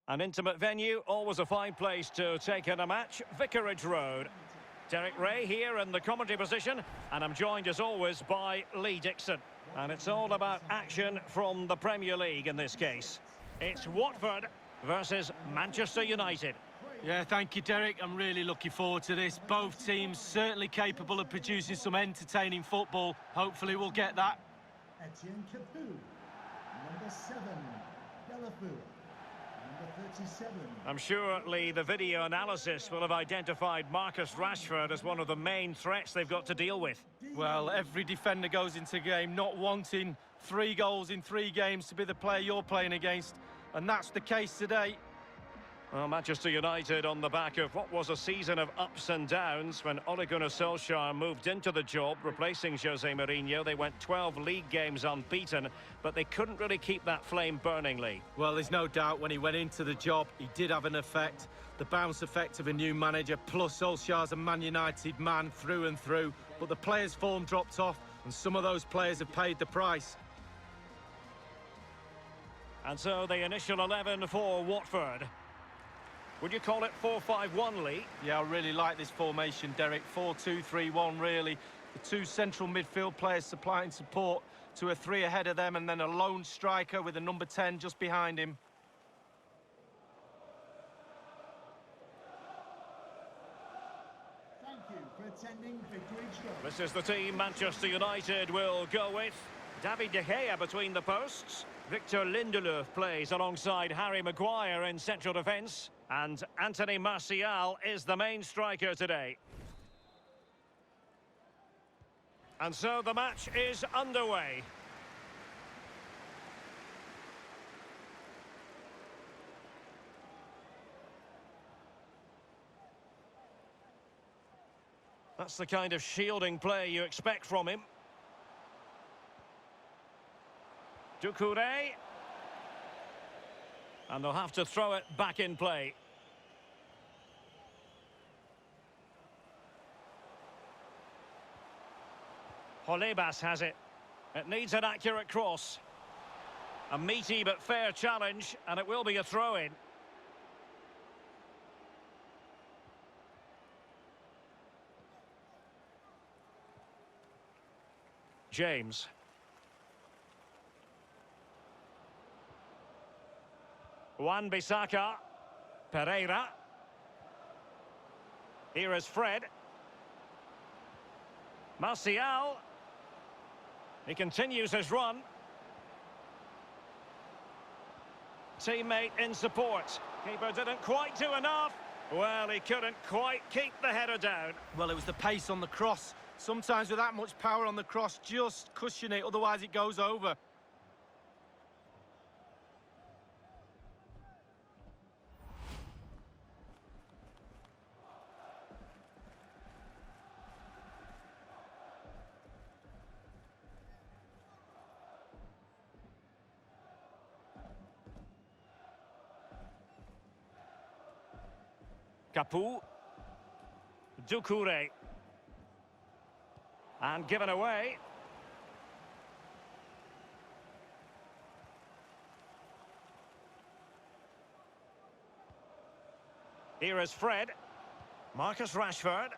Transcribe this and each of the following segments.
An intimate venue, always a fine place to take in a match. Vicarage Road. Derek Ray here in the commentary position, and I'm joined as always by Lee Dixon. And it's all about action from the Premier League in this case. It's Watford versus Manchester United. Yeah, thank you, Derek. I'm really looking forward to this. Both teams certainly capable of producing some entertaining football. Hopefully we'll get that. Etienne Capoue, number 7, Delafou. Number 37. I'm sure, Lee, the video analysis will have identified Marcus Rashford as one of the main threats they've got to deal with. Well, every defender goes into the game not wanting 3 goals in 3 games to be the player you're playing against, and that's the case today. Well, Manchester United on the back of what was a season of ups and downs when Ole Gunnar Solskjaer moved into the job, replacing Jose Mourinho. They went 12 league games unbeaten, but they couldn't really keep that flame burning, Lee. Well, there's no doubt when he went into the job, he did have an effect. The bounce effect of a new manager, plus Solskjaer's a Man United man through and through. But the players' form dropped off, and some of those players have paid the price. And so the initial 11 for Watford. Would you call it 4-5-1, Lee? Yeah, I really like this formation, Derek. 4-2-3-1, really. The 2 central midfield players supplying support to a 3 ahead of them, and then a lone striker with a number 10 just behind him. Thank you for attending Vicarage Road. This is the team Manchester United will go with. David De Gea between the posts. Victor Lindelof plays alongside Harry Maguire in central defence. And Anthony Martial is the main striker today. And so the match is underway. That's the kind of shielding play you expect from him. Doucouré. And they'll have to throw it back in play. Holebas has it. It needs an accurate cross. A meaty but fair challenge, and it will be a throw-in. James. Wan-Bissaka, Pereira. Here is Fred. Martial. He continues his run. Teammate in support. Keeper didn't quite do enough. Well, he couldn't quite keep the header down. Well, it was the pace on the cross. Sometimes with that much power on the cross, just cushion it, otherwise it goes over. Capoue. Doucouré. And given away. Here is Fred. Marcus Rashford.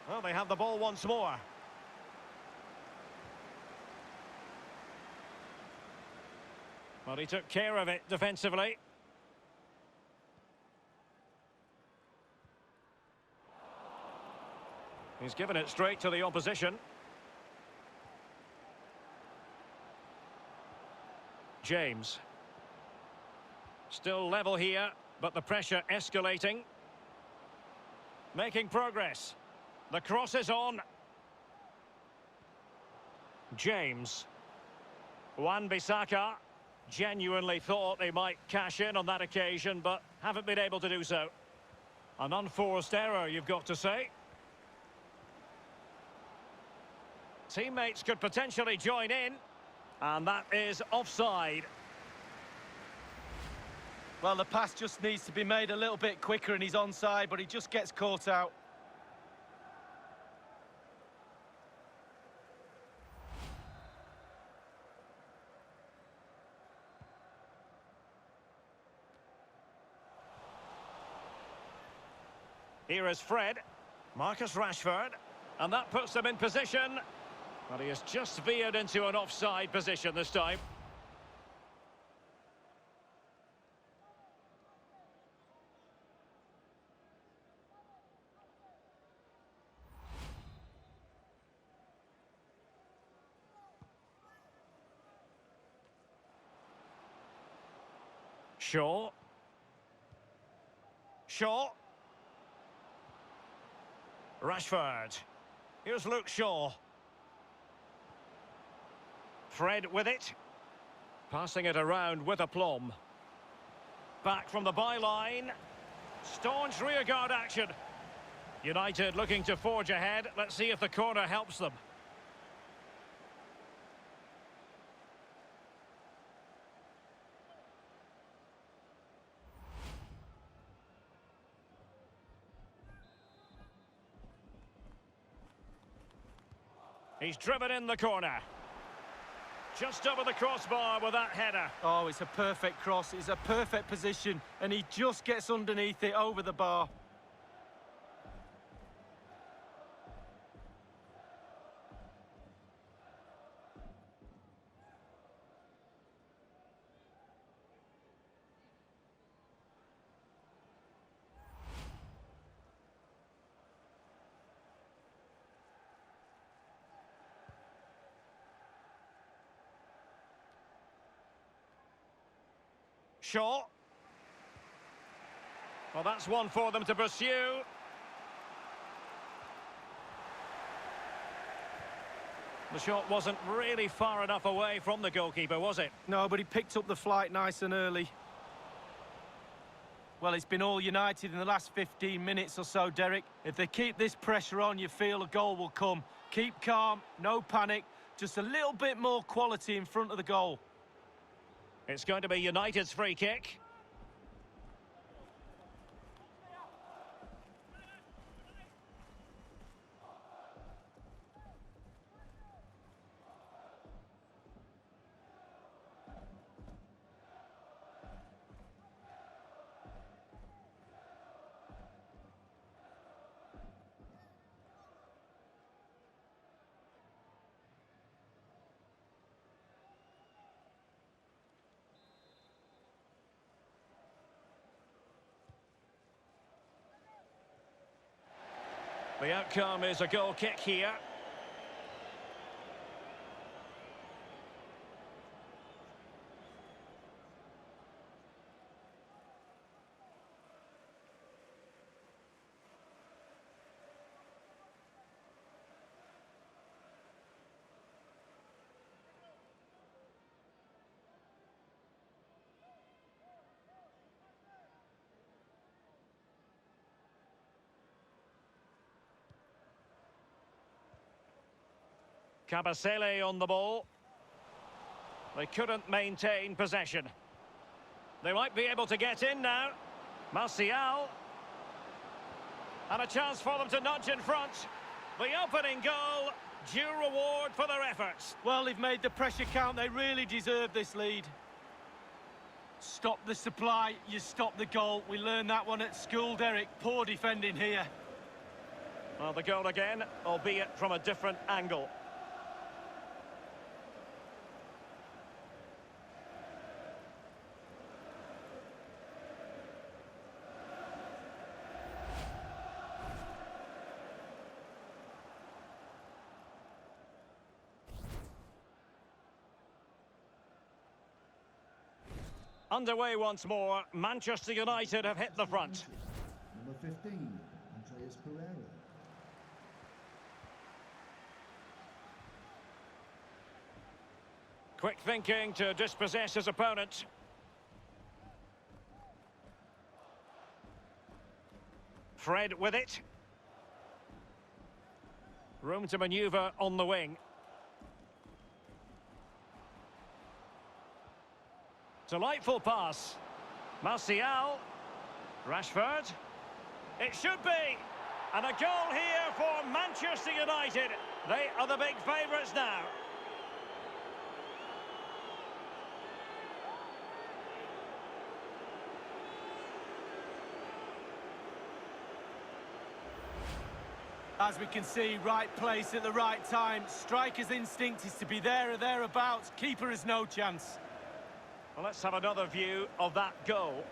Well, they have the ball once more. Well, he took care of it defensively. He's given it straight to the opposition. James. Still level here, but the pressure escalating. Making progress. The cross is on. James. Wan-Bissaka. Genuinely thought they might cash in on that occasion, but haven't been able to do so. An unforced error, you've got to say. Teammates could potentially join in, and that is offside. Well, the pass just needs to be made a little bit quicker and he's onside, but he just gets caught out. Here is Fred. Marcus Rashford. And that puts them in position. But he has just veered into an offside position this time. Shaw. Rashford. Here's Luke Shaw. Fred with it. Passing it around with aplomb. Back from the byline. Staunch rearguard action. United looking to forge ahead. Let's see if the corner helps them. He's driven in the corner. Just over the crossbar with that header. Oh, it's a perfect cross. It's a perfect position. And he just gets underneath it over the bar. Shaw. Well, that's one for them to pursue. The shot wasn't really far enough away from the goalkeeper, was it? No, but he picked up the flight nice and early. Well, it's been all United in the last 15 minutes or so, Derek. If they keep this pressure on, you feel a goal will come. Keep calm, no panic, just a little bit more quality in front of the goal. It's going to be United's free kick. The outcome is a goal kick here. Kabasele on the ball. They couldn't maintain possession. They might be able to get in now. Martial. And a chance for them to nudge in front. The opening goal, due reward for their efforts. Well, they've made the pressure count. They really deserve this lead. Stop the supply, you stop the goal. We learned that one at school, Derek. Poor defending here. Well, the goal again, albeit from a different angle. Underway once more. Manchester United have hit the front. Number 15, Andreas Pereira. Quick thinking to dispossess his opponent. Fred with it. Room to manoeuvre on the wing. Delightful pass. Martial. Rashford. It should be. And a goal here for Manchester United. They are the big favourites now. As we can see, right place at the right time. Striker's instinct is to be there or thereabouts. Keeper has no chance. Well, let's have another view of that goal.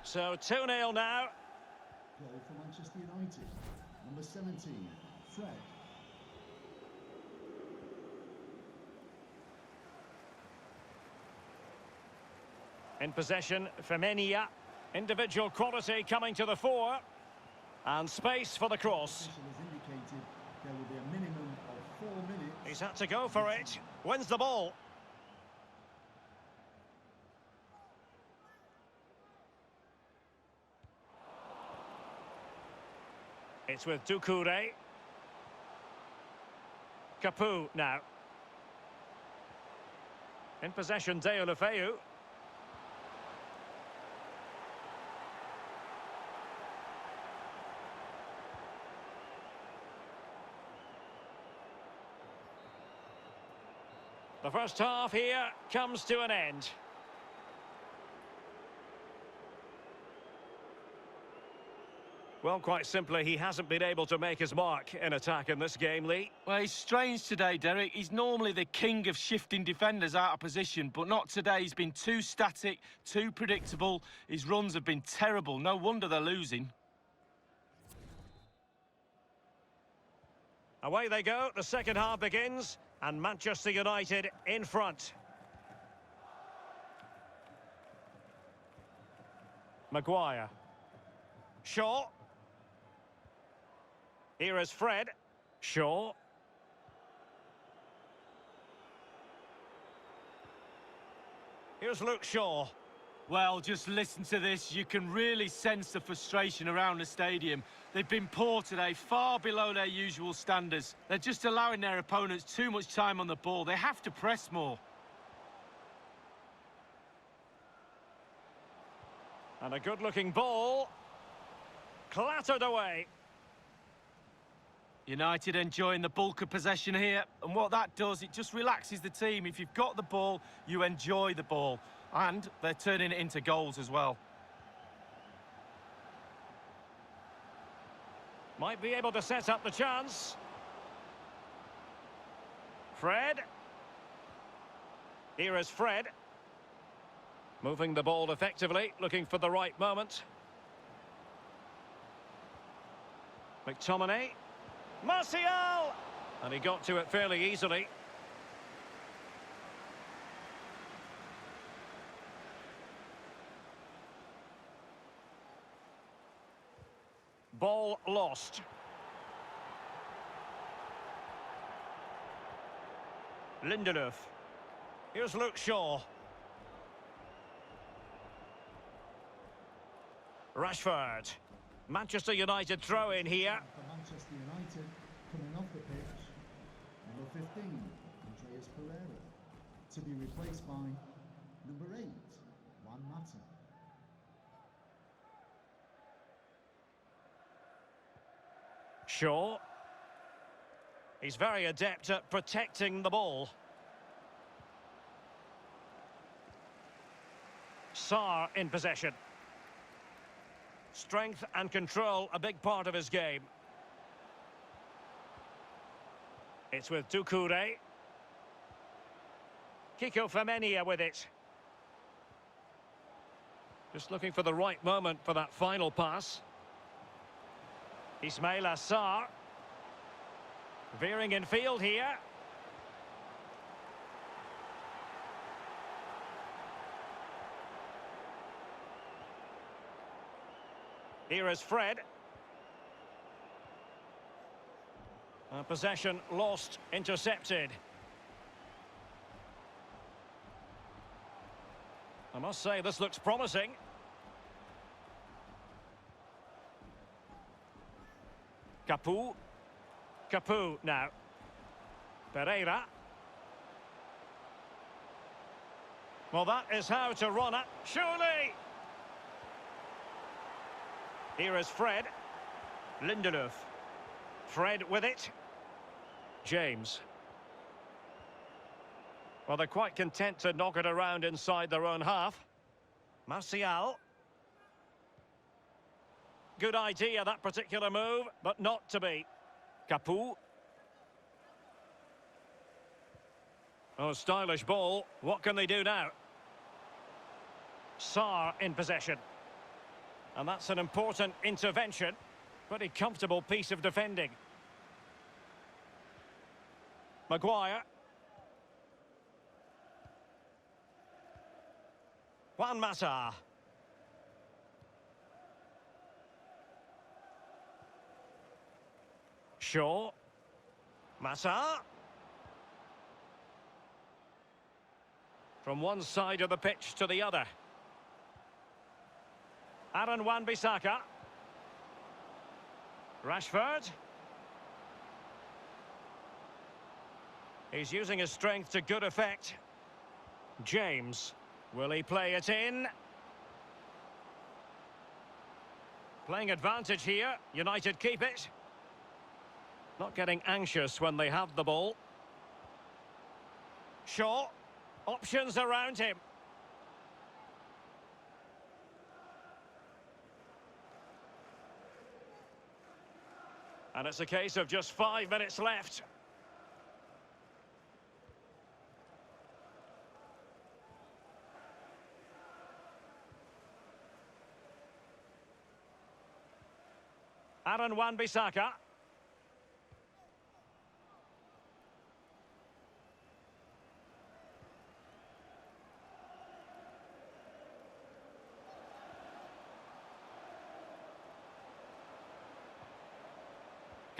So 2-0 now. Goal for Manchester United. Number 17, Fred. In possession, Femenia. Individual quality coming to the fore. And space for the cross. The official has indicated there will be a minimum of 4 minutes. He's had to go for it. Wins the ball. It's with Doucouré. Capoue now. In possession, Deulofeu. The first half here comes to an end. Well, quite simply, he hasn't been able to make his mark in attack in this game, Lee. Well, he's strange today, Derek. He's normally the king of shifting defenders out of position, but not today. He's been too static, too predictable. His runs have been terrible. No wonder they're losing. Away they go. The second half begins, and Manchester United in front. Maguire. Shaw. Here is Fred. Shaw. Here's Luke Shaw. Well, just listen to this. You can really sense the frustration around the stadium. They've been poor today, far below their usual standards. They're just allowing their opponents too much time on the ball. They have to press more. And a good-looking ball. Clattered away. United enjoying the bulk of possession here, and what that does, it just relaxes the team. If you've got the ball, you enjoy the ball, and they're turning it into goals as well. Might be able to set up the chance. Fred. Here is Fred. Moving the ball effectively, looking for the right moment. McTominay. Martial! And he got to it fairly easily. Ball lost. Lindelöf. Here's Luke Shaw. Rashford. Manchester United throw in here. For Manchester United, coming off the pitch, number 15, Andreas Pereira, to be replaced by number 8, Juan Mata. Shaw. He's very adept at protecting the ball. Sarr in possession. Strength and control, a big part of his game. It's with Doucouré. Kiko Femenia with it. Just looking for the right moment for that final pass. Ismaila Sarr. Veering in field here. Here is Fred. Possession lost, intercepted. I must say, this looks promising. Capoue. Capoue now. Pereira. Well, that is how to run it. Surely! Here is Fred. Lindelöf. Fred with it. James. Well, they're quite content to knock it around inside their own half. Martial. Good idea, that particular move, but not to be. Capoue. Oh, stylish ball. What can they do now? Sarr in possession. And that's an important intervention. Pretty comfortable piece of defending. Maguire. Juan Mata. Shaw. Mata. From one side of the pitch to the other. Aaron Wan-Bissaka. Rashford. He's using his strength to good effect. James. Will he play it in? Playing advantage here. United keep it. Not getting anxious when they have the ball. Shaw. Options around him. And it's a case of just 5 minutes left. Aaron Wan-Bissaka.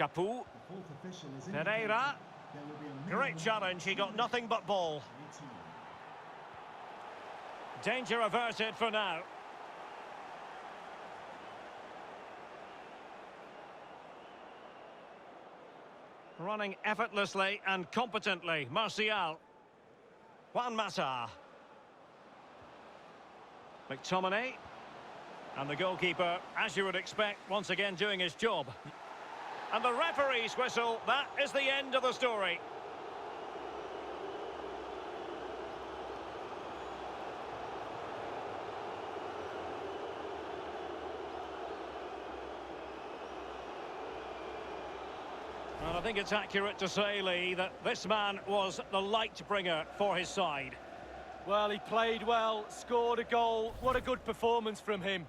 Capoue. Pereira. Great challenge, he got nothing but ball. Danger averted for now. Running effortlessly and competently, Martial. Juan Mata. McTominay. And the goalkeeper, as you would expect, once again doing his job. And the referee's whistle, that is the end of the story. And I think it's accurate to say, Lee, that this man was the light bringer for his side. Well, he played well, scored a goal. What a good performance from him.